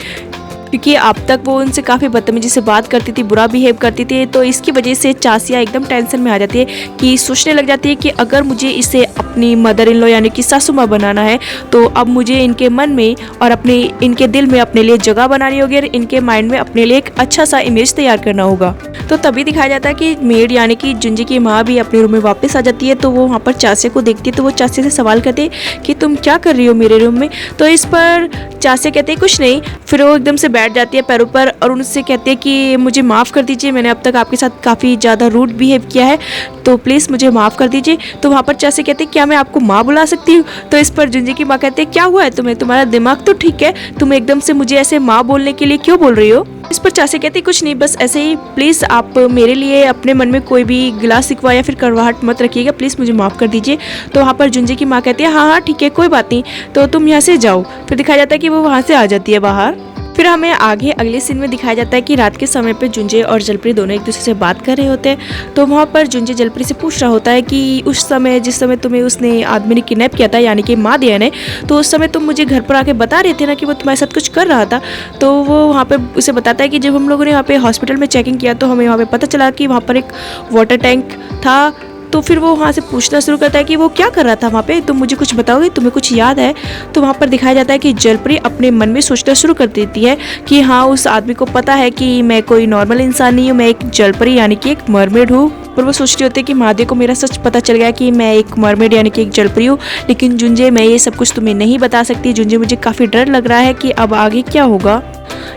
क्योंकि अब तक वो उनसे काफ़ी बदतमीजी से बात करती थी, बुरा बिहेव करती थी। तो इसकी वजह से चासिया एकदम टेंशन में आ जाती है कि सोचने लग जाती है कि अगर मुझे इसे अपनी मदर इन लॉ यानी कि सासू माँ बनाना है तो अब मुझे इनके मन में और अपने इनके दिल में अपने लिए जगह बनानी होगी और इनके माइंड में अपने लिए एक अच्छा सा इमेज तैयार करना होगा। तो तभी दिखाया जाता है कि मेड यानी कि जुंजी की माँ भी अपने रूम में वापस आ जाती है। तो वो वहाँ पर चासिया को देखती है तो वो चासिया से सवाल करती है कि तुम क्या कर रही हो मेरे रूम में? तो इस पर चासिया कहते हैं कुछ नहीं। फिर वो एकदम से बैठ जाती है पैरों पर और उनसे कहती है कि मुझे माफ़ कर दीजिए, मैंने अब तक आपके साथ काफ़ी ज़्यादा रूड बिहेव किया है तो प्लीज़ मुझे माफ़ कर दीजिए। तो वहाँ पर चासिया कहते हैं क्या मैं आपको माँ बुला सकती हूँ? तो इस पर जुंजी की माँ कहती है क्या हुआ है तुम्हें, तुम्हारा दिमाग तो ठीक है, तुम एकदम से मुझे ऐसे माँ बोलने के लिए क्यों बोल रही हो? इस पर चासिया कहती कुछ नहीं, बस ऐसे ही प्लीज़ आप मेरे लिए अपने मन में कोई भी गिला शिकवा या फिर कड़वाहट मत रखिएगा, प्लीज़ मुझे माफ़ कर दीजिए। तो वहाँ पर जुंजी की माँ कहती है हाँ हाँ ठीक है कोई बात नहीं, तो तुम यहाँ से जाओ। फिर दिखाया जाता है कि वो वहाँ से आ जाती है बाहर। फिर हमें आगे अगले सीन में दिखाया जाता है कि रात के समय पे जुंजे और जलपरी दोनों एक दूसरे से बात कर रहे होते हैं। तो वहाँ पर जुंजे जलपरी से पूछ रहा होता है कि उस समय जिस समय तुम्हें उसने आदमी ने किडनैप किया था, यानी कि मादिया ने, तो उस समय तुम मुझे घर पर आके बता रहे थे ना कि वो तुम्हारे साथ कुछ कर रहा था। तो वो वहाँ पर उसे बताता है कि जब हम लोगों ने यहाँ पे हॉस्पिटल में चेकिंग किया तो हमें वहाँ पर पता चला कि वहाँ पर एक वाटर टैंक था। तो फिर वो वहाँ से पूछना शुरू करता है कि वो क्या कर रहा था वहाँ पे, तुम मुझे कुछ बताओगे, तुम्हें कुछ याद है? तो वहाँ पर दिखाया जाता है कि जलपरी अपने मन में सोचना शुरू कर देती है कि हाँ, उस आदमी को पता है कि मैं कोई नॉर्मल इंसान नहीं हूँ, मैं एक जलपरी यानी कि एक मरमेड हूँ। पर वो सोचती होती है कि मादिया को मेरा सच पता चल गया कि मैं एक मरमेड यानी कि एक जलपरी हूँ, लेकिन जुंजे मैं ये सब कुछ तुम्हें नहीं बता सकती। जुंजे मुझे काफ़ी डर लग रहा है कि अब आगे क्या होगा।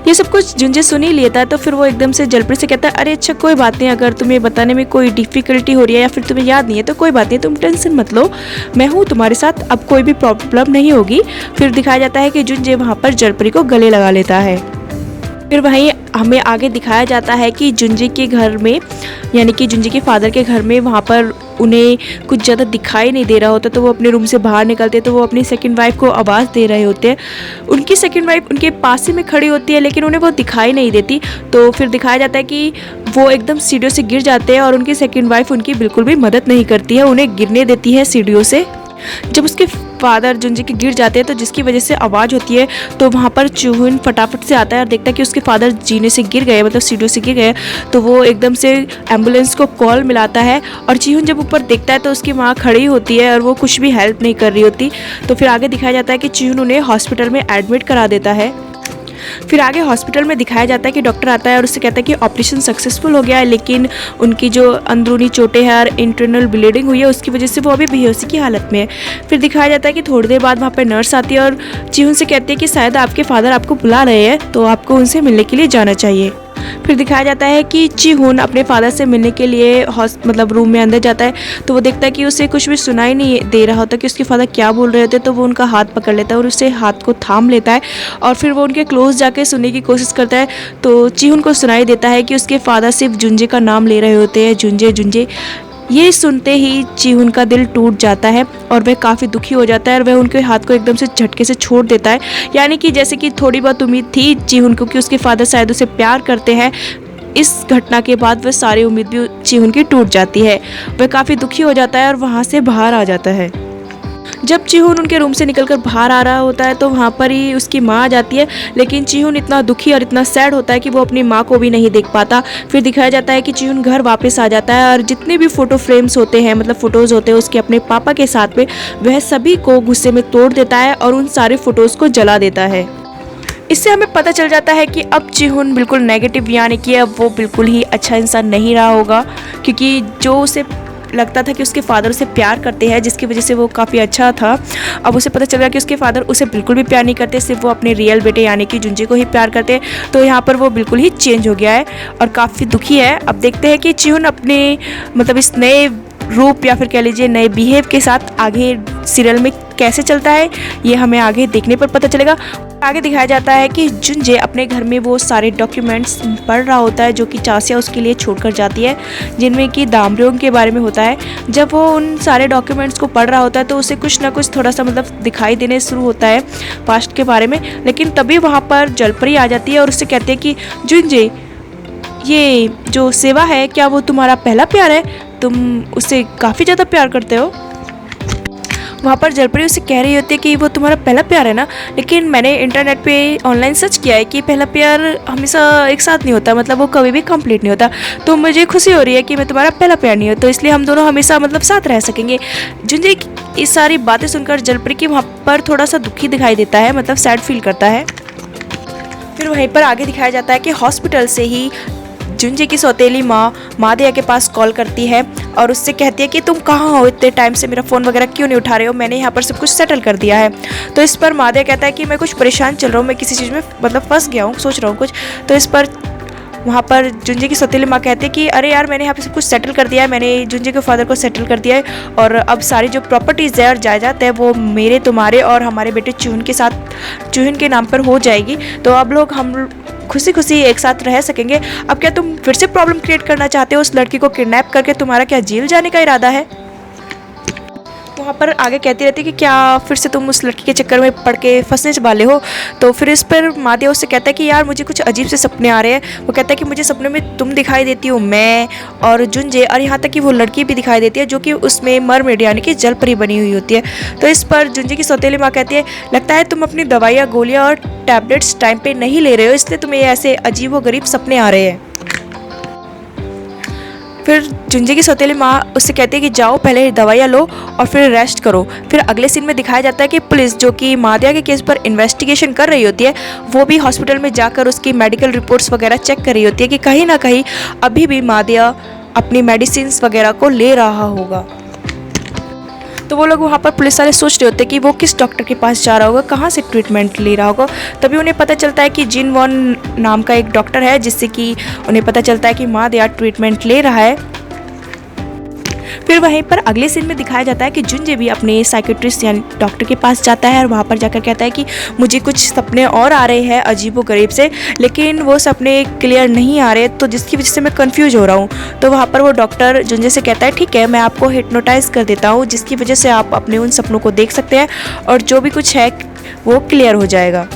ये सब कुछ जुंजे सुन ही लेता है। तो फिर वो एकदम से जलपरी से कहता है, अरे अच्छा कोई बात नहीं, अगर तुम्हें बताने में कोई डिफ़िकल्टी हो रही है या फिर तुम्हें याद नहीं है तो कोई बात नहीं, तुम टेंशन मत लो, मैं हूँ तुम्हारे साथ, अब कोई भी प्रॉब्लम नहीं होगी। फिर दिखाया जाता है कि जुंजे वहाँ पर जलपरी को गले लगा लेता है। फिर वहीं हमें आगे दिखाया जाता है कि जुंजे के घर में, यानी कि जुंजे के फादर के घर में, वहाँ पर उन्हें कुछ ज़्यादा दिखाई नहीं दे रहा होता। तो वो अपने रूम से बाहर निकलते तो वो अपनी सेकंड वाइफ को आवाज़ दे रहे होते हैं। उनकी सेकंड वाइफ उनके पास ही में खड़ी होती है, लेकिन उन्हें वो दिखाई नहीं देती। तो फिर दिखाया जाता है कि वो एकदम सीढ़ियों से गिर जाते हैं और उनकी सेकंड वाइफ उनकी बिल्कुल भी मदद नहीं करती है, उन्हें गिरने देती है सीढ़ियों से। जब उसके फादर जुंजे के गिर जाते हैं तो जिसकी वजह से आवाज़ होती है, तो वहाँ पर चूहन फटाफट से आता है और देखता है कि उसके फादर जीने से गिर गए, मतलब सीढ़ियों से गिर गए। तो वो एकदम से एम्बुलेंस को कॉल मिलाता है और चूहन जब ऊपर देखता है तो उसकी माँ खड़ी होती है और वो कुछ भी हेल्प नहीं कर रही होती। तो फिर आगे दिखाया जाता है कि चूहन उन्हें हॉस्पिटल में एडमिट करा देता है। फिर आगे हॉस्पिटल में दिखाया जाता है कि डॉक्टर आता है और उससे कहता है कि ऑपरेशन सक्सेसफुल हो गया है, लेकिन उनकी जो अंदरूनी चोटें हैं और इंटरनल ब्लीडिंग हुई है उसकी वजह से वो अभी बेहोशी की हालत में है। फिर दिखाया जाता है कि थोड़ी देर बाद वहाँ पर नर्स आती है और चीहून से कहती है कि शायद आपके फादर आपको बुला रहे हैं, तो आपको उनसे मिलने के लिए जाना चाहिए। फिर दिखाया जाता है कि चीहून अपने फादर से मिलने के लिए मतलब रूम में अंदर जाता है। तो वो देखता है कि उसे कुछ भी सुनाई नहीं दे रहा होता कि उसके फादर क्या बोल रहे होते। तो वो उनका हाथ पकड़ लेता है और उससे हाथ को थाम लेता है और फिर वो उनके क्लोज जाके सुनने की कोशिश करता है। तो चीहून को सुनाई देता है कि उसके फादर सिर्फ जुंजे का नाम ले रहे होते हैं, जुंजे जुंजे। ये सुनते ही चीहून का दिल टूट जाता है और वह काफ़ी दुखी हो जाता है और वह उनके हाथ को एकदम से झटके से छोड़ देता है। यानी कि जैसे कि थोड़ी बहुत उम्मीद थी चीहून को कि उसके फादर शायद उसे प्यार करते हैं, इस घटना के बाद वह सारी उम्मीद भी चीहून की टूट जाती है। वह काफ़ी दुखी हो जाता है और वहाँ से बाहर आ जाता है। जब चीहून उनके रूम से निकलकर बाहर आ रहा होता है तो वहाँ पर ही उसकी माँ आ जाती है, लेकिन चीहून इतना दुखी और इतना सैड होता है कि वो अपनी माँ को भी नहीं देख पाता। फिर दिखाया जाता है कि चीहून घर वापस आ जाता है और जितने भी फ़ोटो फ्रेम्स होते हैं, मतलब फ़ोटोज़ होते हैं उसके अपने पापा के साथ में, वह सभी को गुस्से में तोड़ देता है और उन सारे फ़ोटोज़ को जला देता है। इससे हमें पता चल जाता है कि अब चीहून बिल्कुल नेगेटिव, यानी कि अब वो बिल्कुल ही अच्छा इंसान नहीं रहा होगा, क्योंकि जो उसे लगता था कि उसके फादर उसे प्यार करते हैं, जिसकी वजह से वो काफ़ी अच्छा था, अब उसे पता चल गया कि उसके फादर उसे बिल्कुल भी प्यार नहीं करते, सिर्फ वो अपने रियल बेटे यानी कि जुंजे को ही प्यार करते हैं। तो यहाँ पर वो बिल्कुल ही चेंज हो गया है और काफ़ी दुखी है। अब देखते हैं कि चीहून अपने मतलब इस नए रूप या फिर कह लीजिए नए बिहेव के साथ आगे सीरियल में कैसे चलता है, ये हमें आगे देखने पर पता चलेगा। आगे दिखाया जाता है कि जुंजे अपने घर में वो सारे डॉक्यूमेंट्स पढ़ रहा होता है जो कि चासिया उसके लिए छोड़कर जाती है, जिनमें कि दामरोंग के बारे में होता है। जब वो उन सारे डॉक्यूमेंट्स को पढ़ रहा होता है तो उसे कुछ ना कुछ थोड़ा सा मतलब दिखाई देने शुरू होता है पास्ट के बारे में, लेकिन तभी वहाँ पर जलपरी आ जाती है और उससे कहती है कि जुंजे, ये जो सेवा है क्या वो तुम्हारा पहला प्यार है? तुम उससे काफ़ी ज़्यादा प्यार करते हो। वहाँ पर जलपरी उससे कह रही होती है कि वो तुम्हारा पहला प्यार है ना, लेकिन मैंने इंटरनेट पे ऑनलाइन सर्च किया है कि पहला प्यार हमेशा एक साथ नहीं होता, मतलब वो कभी भी कंप्लीट नहीं होता। तो मुझे खुशी हो रही है कि मैं तुम्हारा पहला प्यार नहीं हो, तो इसलिए हम दोनों हमेशा मतलब साथ रह सकेंगे। जुंजे इस सारी बातें सुनकर जलपरी की वहाँ पर थोड़ा सा दुखी दिखाई देता है, मतलब सैड फील करता है। फिर वहीं पर आगे दिखाया जाता है कि हॉस्पिटल से ही जुंजे की सौतेली माँ मादिया के पास कॉल करती है और उससे कहती है कि तुम कहाँ हो, इतने टाइम से मेरा फ़ोन वगैरह क्यों नहीं उठा रहे हो, मैंने यहाँ पर सब कुछ सेटल कर दिया है। तो इस पर मादिया कहता है कि मैं कुछ परेशान चल रहा हूँ, मैं किसी चीज़ में मतलब फंस गया हूँ, सोच रहा हूँ कुछ। तो इस पर वहाँ पर जुंजे की सौतेली माँ कहती है कि अरे यार, मैंने यहाँ पे सब कुछ सेटल कर दिया है, मैंने जुंजे के फादर को सेटल कर दिया है और अब सारी जो प्रॉपर्टीज़ है और जायदाद है वो मेरे, तुम्हारे और हमारे बेटे चूहन के साथ, चूहन के नाम पर हो जाएगी। तो अब लोग हम खुशी खुशी एक साथ रह सकेंगे। अब क्या तुम फिर से प्रॉब्लम क्रिएट करना चाहते हो? उस लड़की को किडनैप करके तुम्हारा क्या जेल जाने का इरादा है? वहाँ पर आगे कहती रहती है कि क्या फिर से तुम उस लड़की के चक्कर में पड़ के फंसने वाले हो। तो फिर इस पर मादिया उससे कहता है कि यार मुझे कुछ अजीब से सपने आ रहे हैं। वो कहता है कि मुझे सपने में तुम दिखाई देती हो, मैं और जुंजे, और यहाँ तक कि वो लड़की भी दिखाई देती है जो कि उसमें मरमेड यानी कि जल परी बनी हुई होती है। तो इस पर जुंजे की सौतेली माँ कहती है लगता है तुम अपनी दवाइयाँ, गोलियाँ और टैबलेट्स टाइम पे नहीं ले रहे हो, इसलिए तुम्हें ऐसे अजीब व गरीब सपने आ रहे हैं। फिर जुंजे की सौतेली माँ उससे कहती है कि जाओ पहले दवाइयाँ लो और फिर रेस्ट करो। फिर अगले सीन में दिखाया जाता है कि पुलिस जो कि मादिया के केस पर इन्वेस्टिगेशन कर रही होती है वो भी हॉस्पिटल में जाकर उसकी मेडिकल रिपोर्ट्स वगैरह चेक कर रही होती है कि कहीं ना कहीं अभी भी मादिया अपनी मेडिसिन्स वगैरह को ले रहा होगा। तो वो लोग वहाँ पर पुलिस वाले सोच रहे होते हैं कि वो किस डॉक्टर के पास जा रहा होगा, कहाँ से ट्रीटमेंट ले रहा होगा। तभी उन्हें पता चलता है कि जिन वॉन नाम का एक डॉक्टर है जिससे कि उन्हें पता चलता है कि मादिया ट्रीटमेंट ले रहा है। फिर वहीं पर अगले सीन में दिखाया जाता है कि जुंजे भी अपने साइकेट्रिस्ट यानी डॉक्टर के पास जाता है और वहाँ पर जाकर कहता है कि मुझे कुछ सपने और आ रहे हैं अजीबोगरीब से, लेकिन वो सपने क्लियर नहीं आ रहे, तो जिसकी वजह से मैं कंफ्यूज हो रहा हूँ। तो वहाँ पर वो डॉक्टर जुंजे से कहता है ठीक है, मैं आपको हिप्नोटाइज कर देता हूँ जिसकी वजह से आप अपने उन सपनों को देख सकते हैं और जो भी कुछ है वो क्लियर हो जाएगा।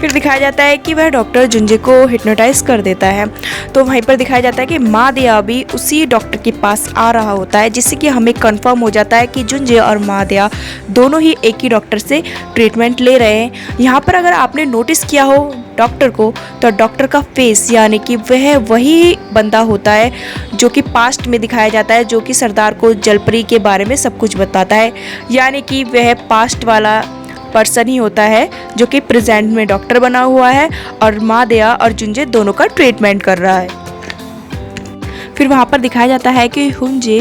फिर दिखाया जाता है कि वह डॉक्टर जुंजे को हिप्नोटाइज कर देता है। तो वहीं पर दिखाया जाता है कि मादिया भी उसी डॉक्टर के पास आ रहा होता है, जिससे कि हमें कंफर्म हो जाता है कि जुंजे और मादिया दोनों ही एक ही डॉक्टर से ट्रीटमेंट ले रहे हैं। यहाँ पर अगर आपने नोटिस किया हो डॉक्टर को, तो डॉक्टर का फेस यानी कि वह वही बंदा होता है जो कि पास्ट में दिखाया जाता है, जो कि सरदार को जलपरी के बारे में सब कुछ बताता है, यानी कि वह पास्ट वाला पर्सन ही होता है जो कि प्रेजेंट में डॉक्टर बना हुआ है और मादिया और जुंजे दोनों का ट्रीटमेंट कर रहा है। फिर वहाँ पर दिखाया जाता है कि हुंजे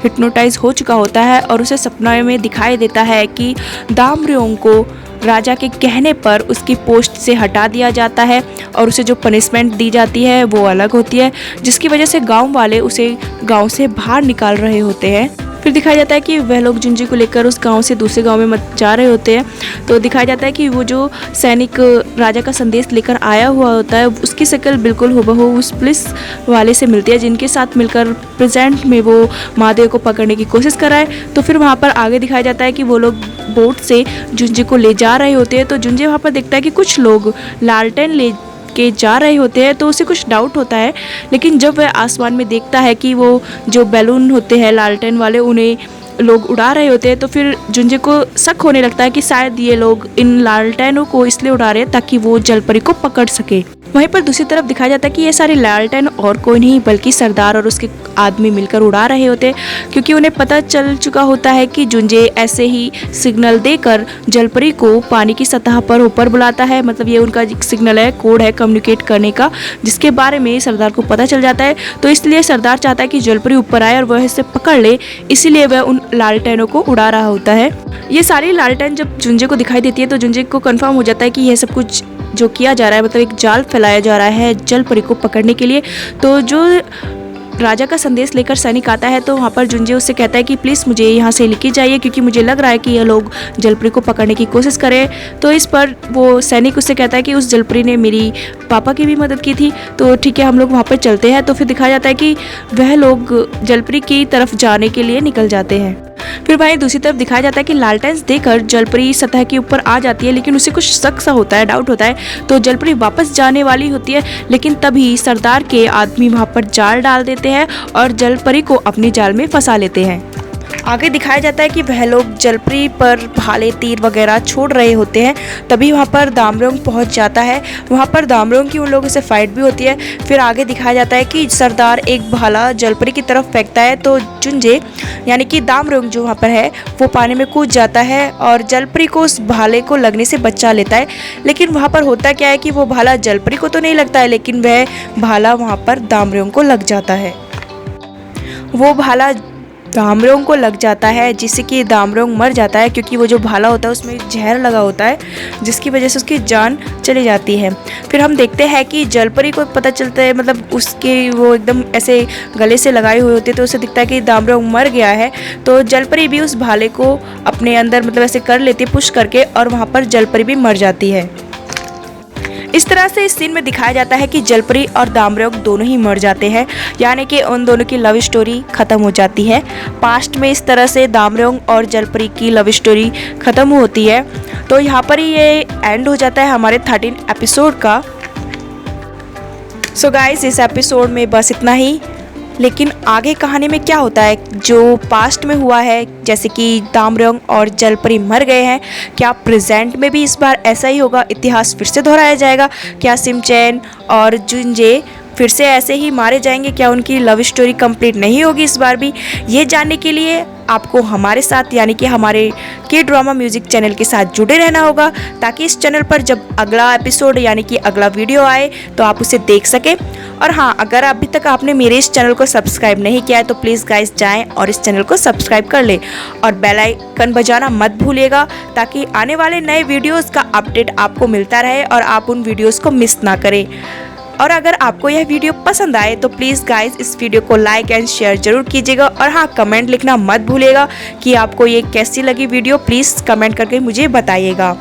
हिप्नोटाइज हो चुका होता है और उसे सपने में दिखाई देता है कि दामर्योंग को राजा के कहने पर उसकी पोस्ट से हटा दिया जाता है और उसे जो पनिशमेंट दी जाती है वो अलग होती है, जिसकी वजह से गांव वाले उसे गांव से बाहर निकाल रहे होते हैं। फिर दिखाया जाता है कि वह लोग जुंजे को लेकर उस गांव से दूसरे गांव में जा रहे होते हैं। तो दिखाया जाता है कि वो जो सैनिक राजा का संदेश लेकर आया हुआ होता है उसकी शक्ल बिल्कुल हूबहू उस पुलिस वाले से मिलती है जिनके साथ मिलकर प्रेजेंट में वो मादिया को पकड़ने की कोशिश कराए। तो फिर वहाँ पर आगे दिखाया जाता है कि वो लोग बोट से जुंजे को ले जा रहे होते हैं। तो जुंजे वहाँ पर देखता है कि कुछ लोग लालटेन ले के जा रहे होते हैं, तो उसे कुछ डाउट होता है, लेकिन जब वह आसमान में देखता है कि वो जो बैलून होते हैं लालटेन वाले उन्हें लोग उड़ा रहे होते हैं, तो फिर जुंजे को शक होने लगता है कि शायद ये लोग इन लालटेनों को इसलिए उड़ा रहे हैं ताकि वो जलपरी को पकड़ सके। वहीं पर दूसरी तरफ दिखाया जाता है कि ये सारे लालटेन और कोई नहीं बल्कि सरदार और उसके आदमी मिलकर उड़ा रहे होते, क्योंकि उन्हें पता चल चुका होता है कि जुंजे ऐसे ही सिग्नल देकर जलपरी को पानी की सतह पर ऊपर बुलाता है। मतलब ये उनका सिग्नल है, कोड है कम्युनिकेट करने का, जिसके बारे में सरदार को पता चल जाता है। तो इसलिए सरदार चाहता है कि जलपरी ऊपर आए और वह इसे पकड़ ले, इसीलिए वह उन लालटेनों को उड़ा रहा होता है। ये सारी लालटेन जब जुंजे को दिखाई देती है तो जुंजे को कंफर्म हो जाता है कि यह सब कुछ जो किया जा रहा है मतलब एक जाल फैलाया जा रहा है जलपरी को पकड़ने के लिए। तो जो राजा का संदेश लेकर सैनिक आता है तो वहाँ पर जुंजे उससे कहता है कि प्लीज़ मुझे यहाँ से लेके जाइए, क्योंकि मुझे लग रहा है कि ये लोग जलपरी को पकड़ने की कोशिश करें। तो इस पर वो सैनिक उससे कहता है कि उस जलपरी ने मेरी पापा की भी मदद की थी, तो ठीक है हम लोग वहाँ पर चलते हैं। तो फिर दिखाया जाता है कि वह लोग जलपरी की तरफ जाने के लिए निकल जाते हैं। फिर वहीं दूसरी तरफ दिखाया जाता है कि लालटेन्स देकर जलपरी सतह के ऊपर आ जाती है, लेकिन उसे कुछ शक सा होता है, डाउट होता है। तो जलपरी वापस जाने वाली होती है, लेकिन तभी सरदार के आदमी वहाँ पर जाल डाल देते हैं और जलपरी को अपने जाल में फंसा लेते हैं। आगे दिखाया जाता है कि वह लोग जलपरी पर भाले तीर वगैरह छोड़ रहे होते हैं। तभी वहाँ पर दामर्योंग पहुँच जाता है। वहाँ पर दामर्योंग की उन लोगों से फाइट भी होती है। फिर आगे दिखाया जाता है कि सरदार एक भाला जलपरी की तरफ फेंकता है, तो जुंजे यानी कि दामर्योंग जो वहाँ पर है वो पानी में कूद जाता है और जलपरी को उस भाले को लगने से बचा लेता है। लेकिन वहाँ पर होता क्या है कि वो भाला जलपरी को तो नहीं लगता है, लेकिन वह भाला वहाँ पर दामर्योंग को लग जाता है। वो भाला दामर्योंग को लग जाता है, जिससे कि दामर्योंग मर जाता है, क्योंकि वो जो भाला होता है उसमें जहर लगा होता है, जिसकी वजह से उसकी जान चली जाती है। फिर हम देखते हैं कि जलपरी को पता चलता है, मतलब उसके वो एकदम ऐसे गले से लगाए हुए होते, तो उसे दिखता है कि दामर्योंग मर गया है। तो जलपरी भी उस भाले को अपने अंदर मतलब ऐसे कर लेती है पुश करके, और वहाँ पर जलपरी भी मर जाती है। इस तरह से इस सीन में दिखाया जाता है कि जलपरी और दामरोग दोनों ही मर जाते हैं, यानी कि उन दोनों की लव स्टोरी ख़त्म हो जाती है। पास्ट में इस तरह से दामरोग और जलपरी की लव स्टोरी ख़त्म होती है। तो यहाँ पर ही ये एंड हो जाता है हमारे 13 एपिसोड का। सो गाइस, इस एपिसोड में बस इतना ही। लेकिन आगे कहानी में क्या होता है, जो पास्ट में हुआ है जैसे कि दामरोग और जलपरी मर गए हैं, क्या प्रेजेंट में भी इस बार ऐसा ही होगा, इतिहास फिर से दोहराया जाएगा? क्या सिमचैन और जुंजे फिर से ऐसे ही मारे जाएंगे? क्या उनकी लव स्टोरी कंप्लीट नहीं होगी इस बार भी? ये जानने के लिए आपको हमारे साथ यानी कि हमारे के ड्रामा म्यूजिक चैनल के साथ जुड़े रहना होगा, ताकि इस चैनल पर जब अगला एपिसोड यानी कि अगला वीडियो आए तो आप उसे देख सकें। और हाँ, अगर अभी तक आपने मेरे इस चैनल को सब्सक्राइब नहीं किया है तो प्लीज़ गाइस जाएं और इस चैनल को सब्सक्राइब कर लें और बेल आइकन बजाना मत भूलिएगा, ताकि आने वाले नए वीडियोज़ का अपडेट आपको मिलता रहे और आप उन वीडियोज़ को मिस ना करें। और अगर आपको यह वीडियो पसंद आए तो प्लीज़ गाइस इस वीडियो को लाइक एंड शेयर जरूर कीजिएगा। और हाँ, कमेंट लिखना मत भूलिएगा कि आपको ये कैसी लगी वीडियो, प्लीज़ कमेंट करके मुझे बताइएगा।